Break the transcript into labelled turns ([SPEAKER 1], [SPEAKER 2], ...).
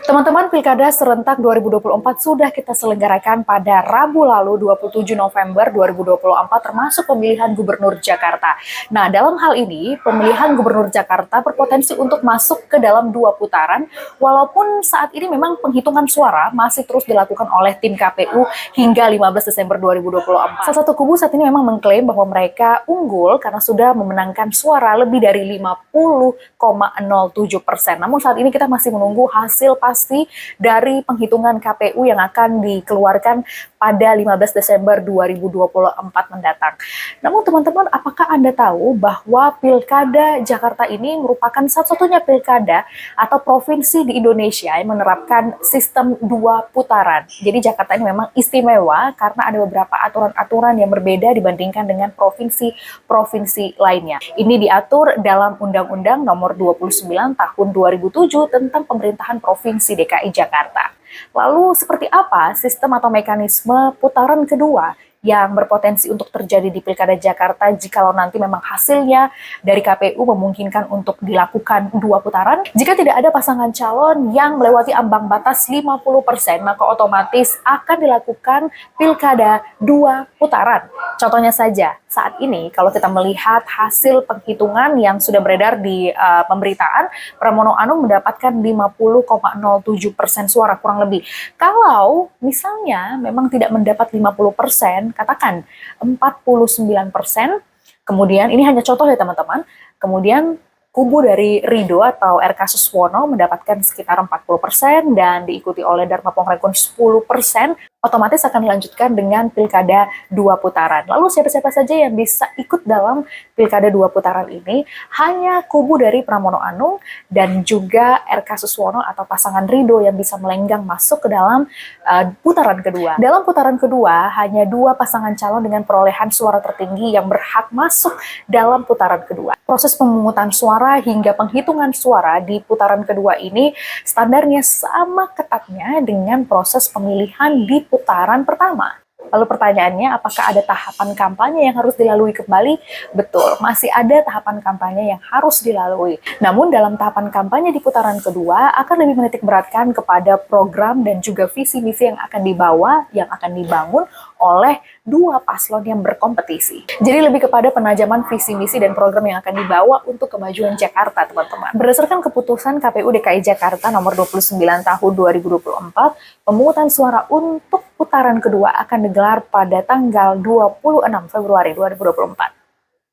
[SPEAKER 1] Teman-teman, Pilkada serentak 2024 sudah kita selenggarakan pada Rabu lalu 27 November 2024 termasuk pemilihan Gubernur Jakarta. Nah, dalam hal ini pemilihan Gubernur Jakarta berpotensi untuk masuk ke dalam 2 putaran walaupun saat ini memang penghitungan suara masih terus dilakukan oleh tim KPU hingga 15 Desember 2024. Salah satu kubu saat ini memang mengklaim bahwa mereka unggul karena sudah memenangkan suara lebih dari 50,07%. Namun saat ini kita masih menunggu hasil pasti dari penghitungan KPU yang akan dikeluarkan pada 15 Desember 2024 mendatang. Namun teman-teman, apakah Anda tahu bahwa Pilkada Jakarta ini merupakan satu-satunya pilkada atau provinsi di Indonesia yang menerapkan sistem 2 putaran. Jadi Jakarta ini memang istimewa karena ada beberapa aturan-aturan yang berbeda dibandingkan dengan provinsi-provinsi lainnya. Ini diatur dalam Undang-Undang Nomor 29 Tahun 2007 tentang Pemerintahan Provinsi DKI Jakarta. Lalu seperti apa sistem atau mekanisme putaran kedua yang berpotensi untuk terjadi di Pilkada Jakarta jikalau nanti memang hasilnya dari KPU memungkinkan untuk dilakukan 2 putaran? Jika tidak ada pasangan calon yang melewati ambang batas 50%, maka otomatis akan dilakukan Pilkada 2 putaran. Contohnya saja, saat ini kalau kita melihat hasil penghitungan yang sudah beredar di pemberitaan, Pramono Anung mendapatkan 50,07% suara kurang lebih. Kalau misalnya memang tidak mendapat 50%, katakan 49%, kemudian ini hanya contoh ya teman-teman, kemudian kubu dari Ridho atau RK Suswono mendapatkan sekitar 40% dan diikuti oleh Dharma Pongrekun 10%, otomatis akan dilanjutkan dengan Pilkada 2 putaran. Lalu siapa-siapa saja yang bisa ikut dalam Pilkada 2 putaran ini? Hanya kubu dari Pramono Anung dan juga RK Suswono atau pasangan Ridho yang bisa melenggang masuk ke dalam putaran kedua. Dalam putaran kedua, hanya 2 pasangan calon dengan perolehan suara tertinggi yang berhak masuk dalam putaran kedua. Proses pemungutan suara hingga penghitungan suara di putaran kedua ini standarnya sama ketatnya dengan proses pemilihan di putaran pertama. Lalu pertanyaannya, apakah ada tahapan kampanye yang harus dilalui kembali? Betul, masih ada tahapan kampanye yang harus dilalui. Namun dalam tahapan kampanye di putaran kedua akan lebih menitik beratkan kepada program dan juga visi misi yang akan dibawa, yang akan dibangun oleh 2 paslon yang berkompetisi. Jadi lebih kepada penajaman visi misi dan program yang akan dibawa untuk kemajuan Jakarta, teman-teman. Berdasarkan keputusan KPU DKI Jakarta nomor 29 tahun 2024, pemungutan suara untuk putaran kedua akan digelar pada tanggal 26 Februari 2024.